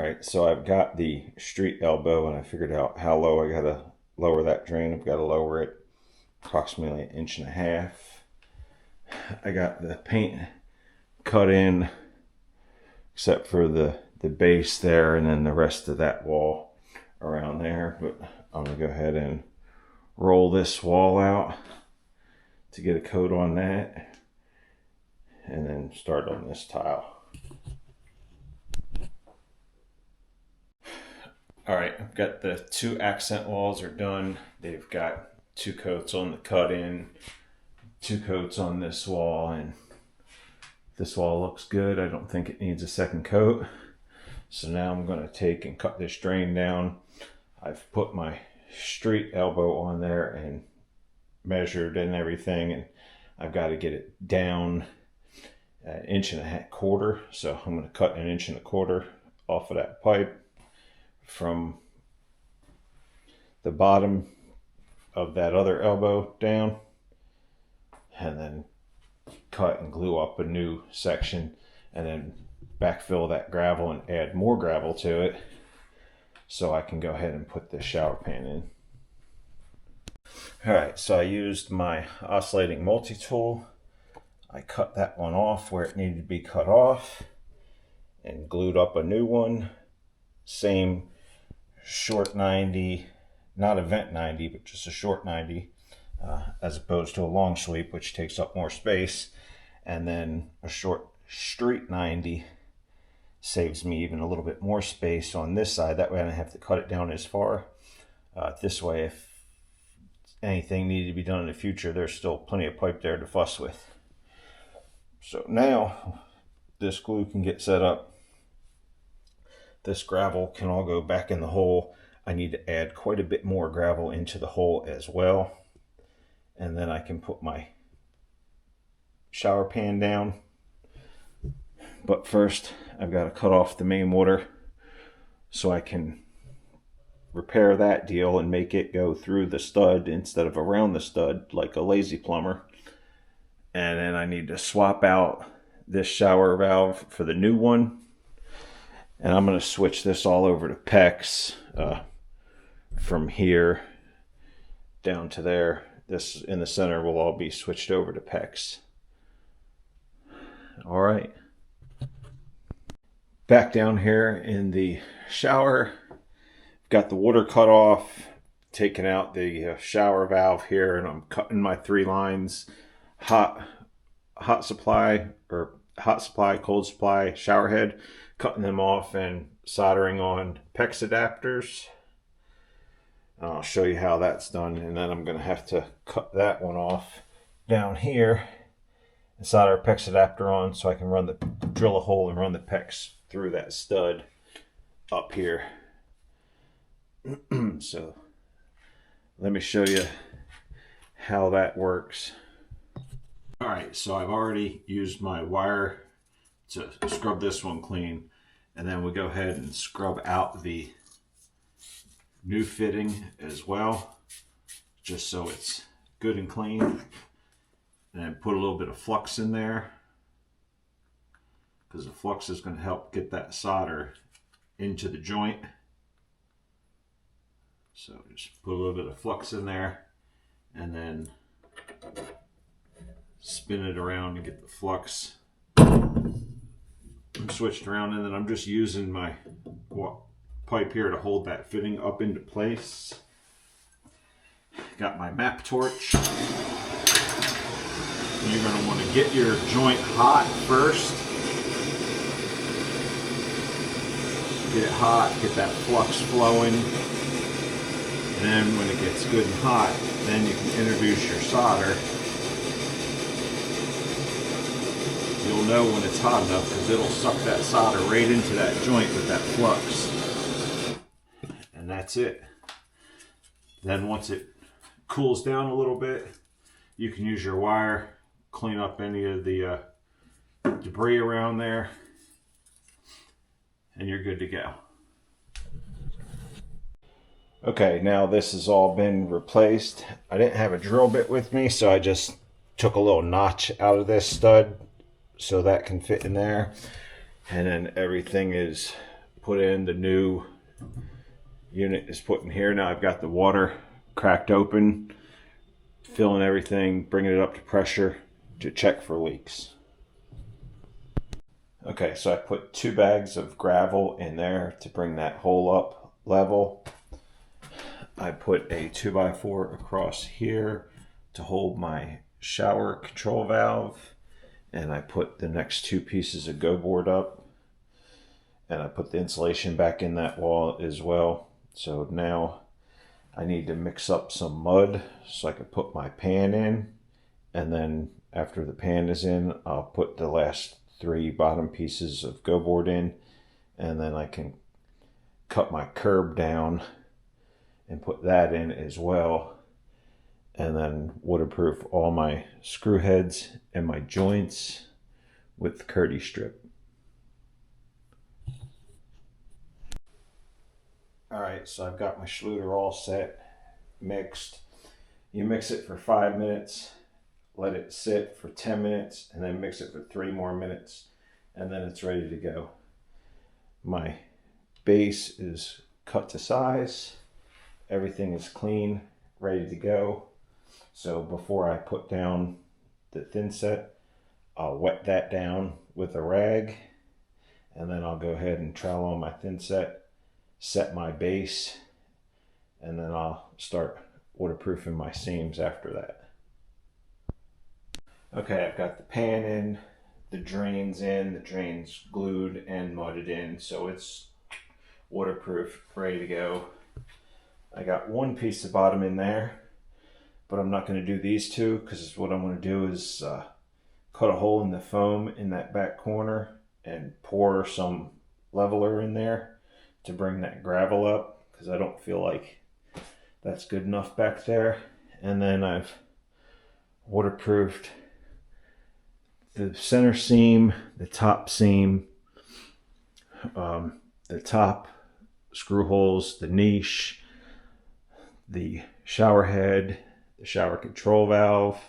Alright, so I've got the street elbow and I figured out how low I gotta lower that drain. I've got to lower it approximately 1.5 inches. I got the paint cut in except for the base there and then the rest of that wall around there. But I'm gonna go ahead and roll this wall out to get a coat on that and then start on this tile. All right, I've got the 2 accent walls are done. They've got 2 coats on the cut in, 2 coats on this wall, and this wall looks good. I don't think it needs a second coat. So now I'm gonna take and cut this drain down. I've put my street elbow on there and measured and everything, and I've got to get it down 1.25 inches. So I'm gonna cut 1.25 inches off of that pipe from the bottom of that other elbow down, and then cut and glue up a new section and then backfill that gravel and add more gravel to it so I can go ahead and put this shower pan in. Alright, so I used my oscillating multi-tool. I cut that one off where it needed to be cut off and glued up a new one. Same short 90, not a vent 90, but just a short 90, as opposed to a long sweep, which takes up more space. And then a short street 90 saves me even a little bit more space on this side. That way I don't have to cut it down as far. This way, if anything needed to be done in the future, there's still plenty of pipe there to fuss with. So now this glue can get set up. This gravel can all go back in the hole. I need to add quite a bit more gravel into the hole as well. And then I can put my shower pan down. But first, I've got to cut off the main water so I can repair that deal and make it go through the stud instead of around the stud like a lazy plumber. And then I need to swap out this shower valve for the new one. And I'm going to switch this all over to PEX from here down to there. This in the center will all be switched over to PEX. All right. Back down here in the shower, got the water cut off, taking out the shower valve here, and I'm cutting my 3 lines, hot supply, cold supply, shower head, cutting them off and soldering on PEX adapters. I'll show you how that's done, and then I'm going to have to cut that one off down here and solder a PEX adapter on so I can drill a hole and run the PEX through that stud up here. So let me show you how that works. All right, so I've already used my wire to scrub this one clean, and then we go ahead and scrub out the new fitting as well, just so it's good and clean, and then put a little bit of flux in there because the flux is going to help get that solder into the joint. So just put a little bit of flux in there and then spin it around to get the flux switched around, and then I'm just using my pipe here to hold that fitting up into place. Got my map torch. You're going to want to get your joint hot first. Get it hot, get that flux flowing, and then when it gets good and hot, then you can introduce your solder. You'll know when it's hot enough because it'll suck that solder right into that joint with that flux. And that's it. Then once it cools down a little bit, you can use your wire, clean up any of the debris around there, and you're good to go. Okay, now this has all been replaced. I didn't have a drill bit with me, so I just took a little notch out of this stud so that can fit in there. And then everything is put in. The new unit is put in here. Now I've got the water cracked open, filling everything, bringing it up to pressure to check for leaks. Okay, so I put 2 bags of gravel in there to bring that hole up level. I put a 2x4 across here to hold my shower control valve, and I put the next 2 pieces of GoBoard up, and I put the insulation back in that wall as well. So now I need to mix up some mud so I can put my pan in, and then after the pan is in, I'll put the last 3 bottom pieces of GoBoard in, and then I can cut my curb down and put that in as well, and then waterproof all my screw heads and my joints with Kerdi strip. Alright, so I've got my Schluter all set, mixed. You mix it for 5 minutes, let it sit for 10 minutes, and then mix it for 3 more minutes, and then it's ready to go. My base is cut to size. Everything is clean, ready to go. So before I put down the thin set, I'll wet that down with a rag, and then I'll go ahead and trowel on my thin set my base, and then I'll start waterproofing my seams after that. Okay, I've got the pan in, the drains glued and mudded in, so it's waterproof, ready to go. I got 1 piece of bottom in there, but I'm not going to do these 2 because what I'm going to do is cut a hole in the foam in that back corner and pour some leveler in there to bring that gravel up, because I don't feel like that's good enough back there. And then I've waterproofed the center seam, the top seam, the top screw holes, the niche, the shower head, the shower control valve,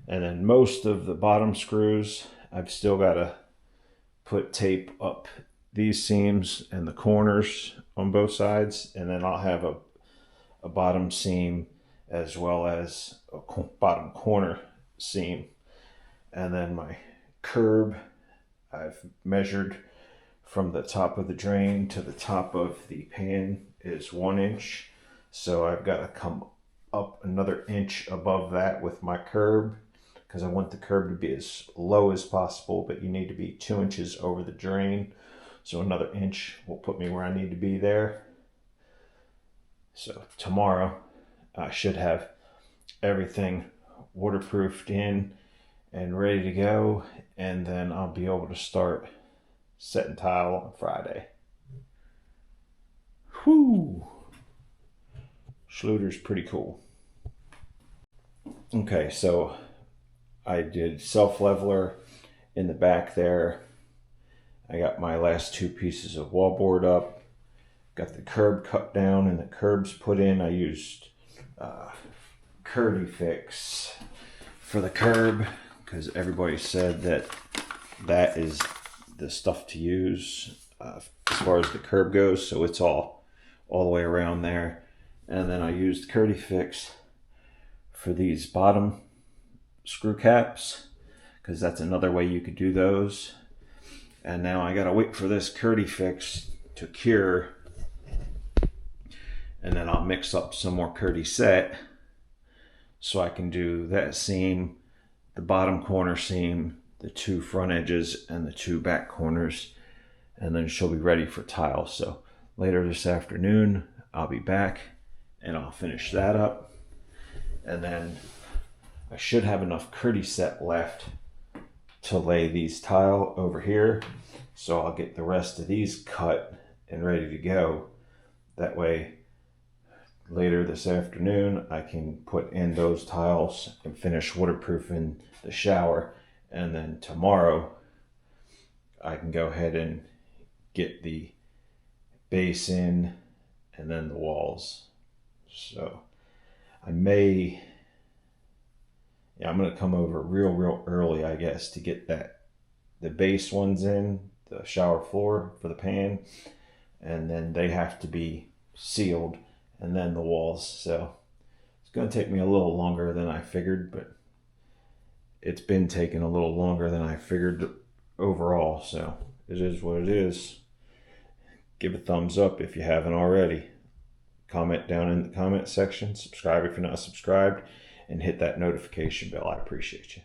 and then most of the bottom screws I've still got to put tape up these seams and the corners on both sides, and then I'll have a bottom seam as well as a bottom corner seam. And then my curb, I've measured from the top of the drain to the top of the pan is 1 inch. So I've got to come up another inch above that with my curb, because I want the curb to be as low as possible, but you need to be 2 inches over the drain. So another inch will put me where I need to be there. So tomorrow I should have everything waterproofed in and ready to go, and then I'll be able to start setting tile on Friday. Whew! Schluter's pretty cool. Okay, so I did self-leveler in the back there. I got my last 2 pieces of wallboard up. Got the curb cut down and the curbs put in. I used Kerdi fix for the curb because everybody said that that is the stuff to use as far as the curb goes. So it's all the way around there. And then I used Kerdi fix for these bottom screw caps, because that's another way you could do those. And now I gotta wait for this Kerdi fix to cure, and then I'll mix up some more Kerdi set so I can do that seam, the bottom corner seam, the 2 front edges, and the 2 back corners, and then she'll be ready for tile. So later this afternoon I'll be back and I'll finish that up, and then I should have enough Kerdi set left to lay these tile over here. So I'll get the rest of these cut and ready to go. That way later this afternoon I can put in those tiles and finish waterproofing the shower, and then tomorrow I can go ahead and get the base in and then the walls. So I'm going to come over real early, I guess, to get the base ones in, the shower floor for the pan, and then they have to be sealed, and then the walls. So it's going to take me a little longer than I figured, but it's been taking a little longer than I figured overall. So it is what it is. Give a thumbs up if you haven't already. Comment down in the comment section. Subscribe if you're not subscribed, and hit that notification bell. I appreciate you.